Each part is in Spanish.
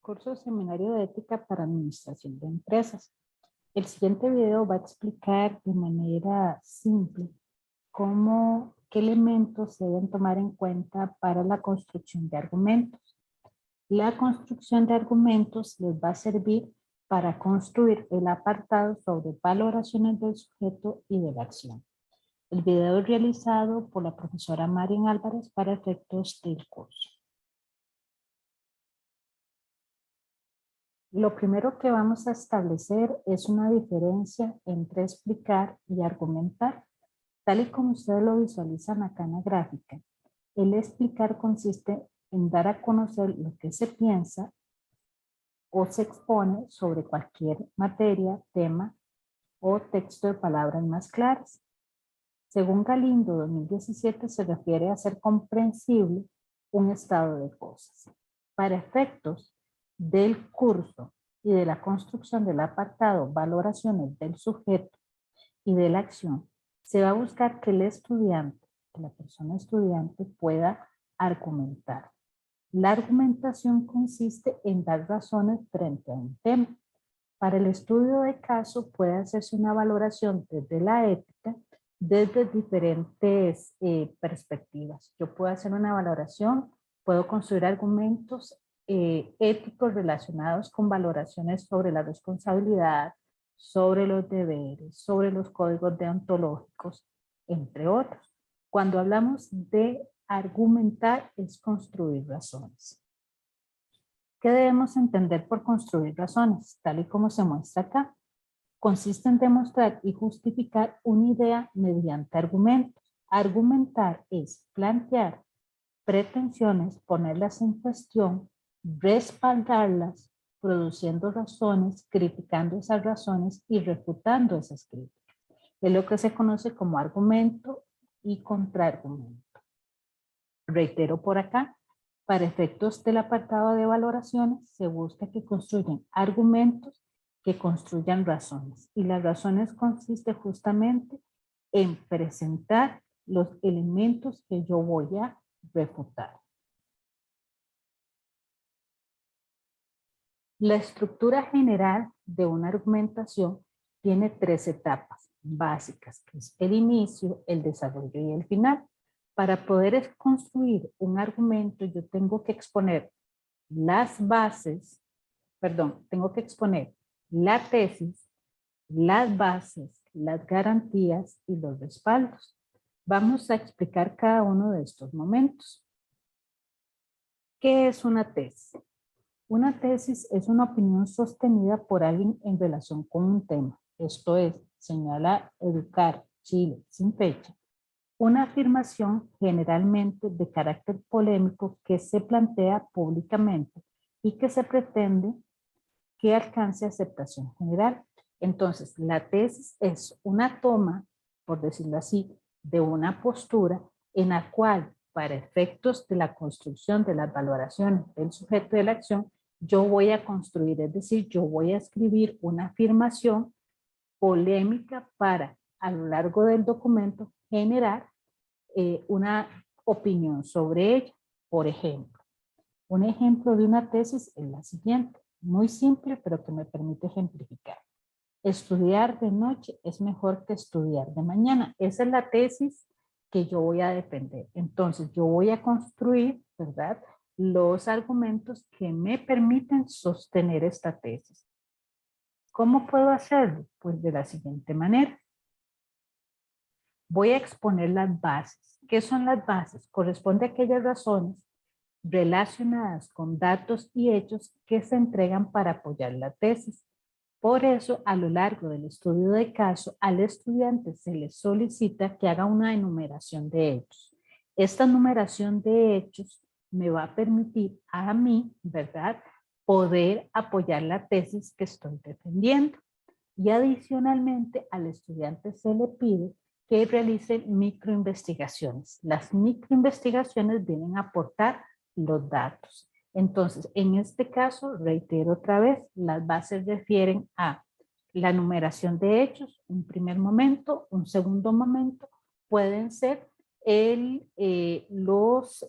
Curso Seminario de Ética para Administración de Empresas. El siguiente video va a explicar de manera simple qué elementos se deben tomar en cuenta para la construcción de argumentos. La construcción de argumentos les va a servir para construir el apartado sobre valoraciones del sujeto y de la acción. El video es realizado por la profesora Marian Álvarez para efectos del curso. Lo primero que vamos a establecer es una diferencia entre explicar y argumentar, tal y como ustedes lo visualizan acá en la gráfica. El explicar consiste en dar a conocer lo que se piensa o se expone sobre cualquier materia, tema o texto de palabras más claras. Según Galindo 2017 se refiere a hacer comprensible un estado de cosas. Para efectos del curso y de la construcción del apartado valoraciones del sujeto y de la acción, se va a buscar que el estudiante, que la persona estudiante pueda argumentar. La argumentación consiste en dar razones frente a un tema. Para el estudio de caso puede hacerse una valoración desde la ética, desde diferentes perspectivas. Yo puedo hacer una valoración, puedo construir argumentos éticos relacionados con valoraciones sobre la responsabilidad, sobre los deberes, sobre los códigos deontológicos, entre otros. Cuando hablamos de argumentar es construir razones. ¿Qué debemos entender por construir razones? Tal y como se muestra acá. Consiste en demostrar y justificar una idea mediante argumentos. Argumentar es plantear pretensiones, ponerlas en cuestión, respaldarlas, produciendo razones, criticando esas razones y refutando esas críticas. Es lo que se conoce como argumento y contraargumento. Reitero por acá, para efectos del apartado de valoraciones se busca que construyan argumentos que construyan razones. Y las razones consiste justamente en presentar los elementos que yo voy a refutar. La estructura general de una argumentación tiene tres etapas básicas, que es el inicio, el desarrollo y el final. Para poder construir un argumento, yo tengo que exponer las bases, tengo que exponer la tesis, las bases, las garantías y los respaldos. Vamos a explicar cada uno de estos momentos. ¿Qué es una tesis? Una tesis es una opinión sostenida por alguien en relación con un tema. Esto es, señala Educar Chile sin fecha, una afirmación generalmente de carácter polémico que se plantea públicamente y que se pretende que alcance aceptación general. Entonces, la tesis es una toma, por decirlo así, de una postura en la cual, para efectos de la construcción de las valoraciones del sujeto de la acción, yo voy a construir, es decir, yo voy a escribir una afirmación polémica para, a lo largo del documento, generar una opinión sobre ella. Por ejemplo, un ejemplo de una tesis es la siguiente, muy simple, pero que me permite ejemplificar. Estudiar de noche es mejor que estudiar de mañana. Esa es la tesis que yo voy a defender. Entonces, yo voy a construir, ¿verdad?, los argumentos que me permiten sostener esta tesis. ¿Cómo puedo hacerlo? Pues de la siguiente manera. Voy a exponer las bases. ¿Qué son las bases? Corresponde a aquellas razones relacionadas con datos y hechos que se entregan para apoyar la tesis. Por eso, a lo largo del estudio de caso, al estudiante se le solicita que haga una enumeración de hechos. Esta enumeración de hechos me va a permitir a mí, ¿verdad?, poder apoyar la tesis que estoy defendiendo. Y adicionalmente, al estudiante se le pide que realice microinvestigaciones. Las microinvestigaciones vienen a aportar los datos. Entonces, en este caso, reitero otra vez, las bases refieren a la numeración de hechos, un primer momento, un segundo momento, pueden ser los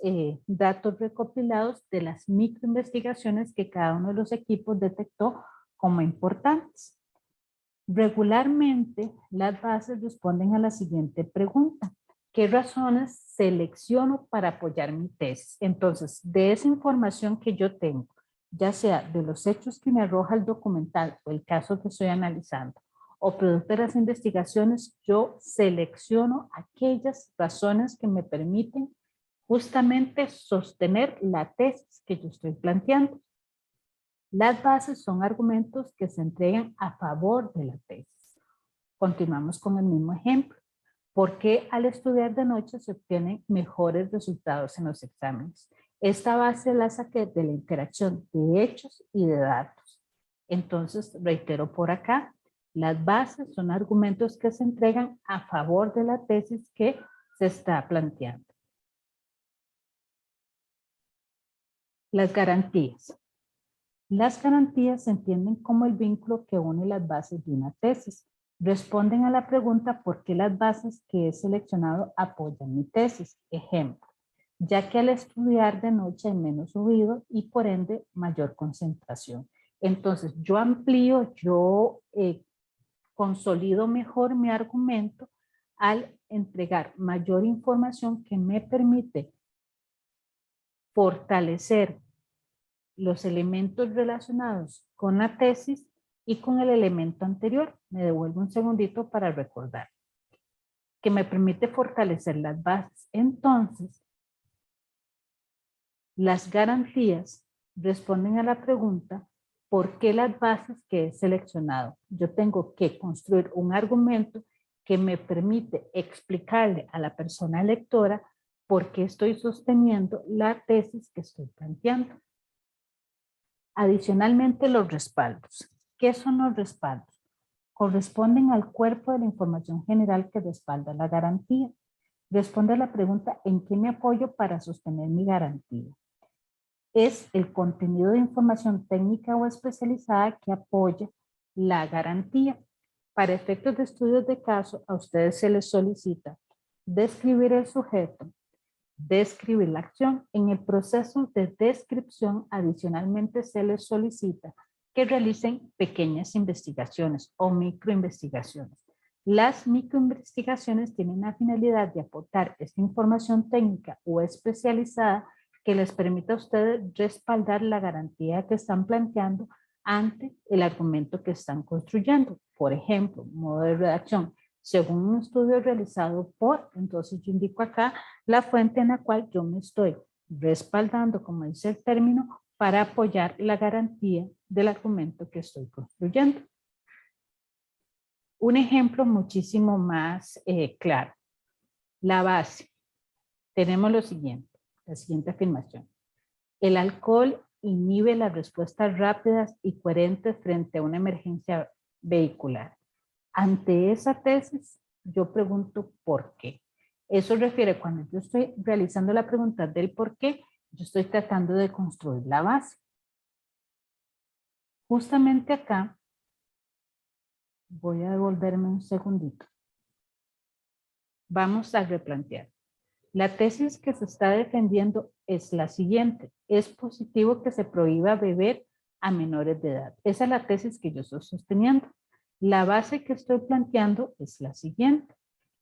datos recopilados de las microinvestigaciones que cada uno de los equipos detectó como importantes. Regularmente, las bases responden a la siguiente pregunta: ¿qué razones selecciono para apoyar mi tesis? Entonces, de esa información que yo tengo, ya sea de los hechos que me arroja el documental o el caso que estoy analizando, o producto de las investigaciones, yo selecciono aquellas razones que me permiten justamente sostener la tesis que yo estoy planteando. Las bases son argumentos que se entregan a favor de la tesis. Continuamos con el mismo ejemplo. ¿Por qué al estudiar de noche se obtienen mejores resultados en los exámenes? Esta base la saqué de la interacción de hechos y de datos. Entonces, reitero por acá, las bases son argumentos que se entregan a favor de la tesis que se está planteando. Las garantías. Las garantías se entienden como el vínculo que une las bases de una tesis. Responden a la pregunta ¿por qué las bases que he seleccionado apoyan mi tesis? Ejemplo, ya que al estudiar de noche hay menos ruido y por ende mayor concentración. Entonces yo amplío, yo consolido mejor mi argumento al entregar mayor información que me permite fortalecer los elementos relacionados con la tesis y con el elemento anterior. Me devuelvo un segundito para recordar. Que me permite fortalecer las bases. Entonces, las garantías responden a la pregunta ¿por qué las bases que he seleccionado? Yo tengo que construir un argumento que me permite explicarle a la persona lectora por qué estoy sosteniendo la tesis que estoy planteando. Adicionalmente, los respaldos. ¿Qué son los respaldos? Corresponden al cuerpo de la información general que respalda la garantía. Responde a la pregunta ¿en qué me apoyo para sostener mi garantía? Es el contenido de información técnica o especializada que apoya la garantía. Para efectos de estudios de caso, a ustedes se les solicita describir el sujeto, describir la acción. En el proceso de descripción, adicionalmente se les solicita que realicen pequeñas investigaciones o microinvestigaciones. Las microinvestigaciones tienen la finalidad de aportar esta información técnica o especializada que les permita a ustedes respaldar la garantía que están planteando ante el argumento que están construyendo. Por ejemplo, modo de redacción. Según un estudio realizado por, entonces yo indico acá la fuente en la cual yo me estoy respaldando, como dice el término, para apoyar la garantía del argumento que estoy construyendo. Un ejemplo muchísimo más claro. La base. Tenemos lo siguiente, la siguiente afirmación. El alcohol inhibe las respuestas rápidas y coherentes frente a una emergencia vehicular. Ante esa tesis, yo pregunto ¿por qué? Eso refiere cuando yo estoy realizando la pregunta del por qué, yo estoy tratando de construir la base. Justamente acá, voy a devolverme un segundito. Vamos a replantear. La tesis que se está defendiendo es la siguiente. Es positivo que se prohíba beber a menores de edad. Esa es la tesis que yo estoy sosteniendo. La base que estoy planteando es la siguiente.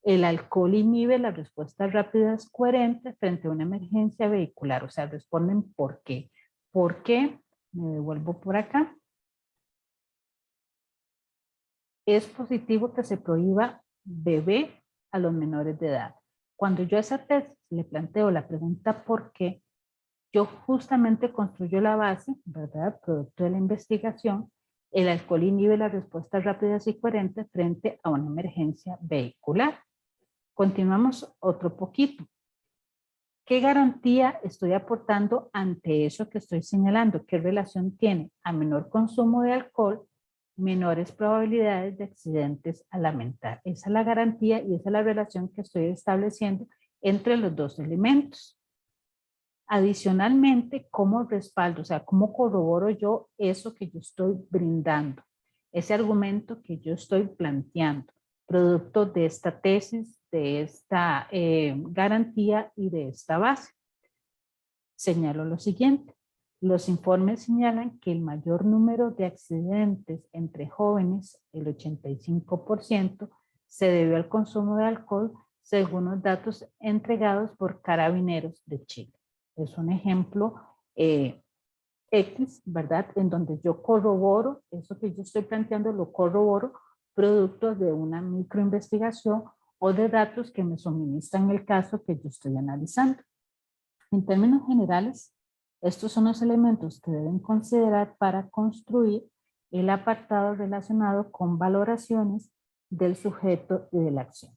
El alcohol inhibe las respuestas rápidas coherentes frente a una emergencia vehicular. O sea, responden ¿por qué? ¿Por qué? Me devuelvo por acá. Es positivo que se prohíba beber a los menores de edad. Cuando yo a esa tesis le planteo la pregunta ¿por qué? Yo justamente construyo la base, ¿verdad? Producto de la investigación. El alcohol inhibe las respuestas rápidas y coherentes frente a una emergencia vehicular. Continuamos otro poquito. ¿Qué garantía estoy aportando ante eso que estoy señalando? ¿Qué relación tiene? A menor consumo de alcohol, menores probabilidades de accidentes a lamentar. Esa es la garantía y esa es la relación que estoy estableciendo entre los dos elementos. Adicionalmente, ¿cómo respaldo? O sea, ¿cómo corroboro yo eso que yo estoy brindando? Ese argumento que yo estoy planteando, producto de esta tesis, de esta garantía y de esta base. Señalo lo siguiente. Los informes señalan que el mayor número de accidentes entre jóvenes, el 85%, se debió al consumo de alcohol, según los datos entregados por Carabineros de Chile. Es un ejemplo X, ¿verdad? En donde yo corroboro, eso que yo estoy planteando lo corroboro producto de una microinvestigación o de datos que me suministran el caso que yo estoy analizando. En términos generales, estos son los elementos que deben considerar para construir el apartado relacionado con valoraciones del sujeto y de la acción.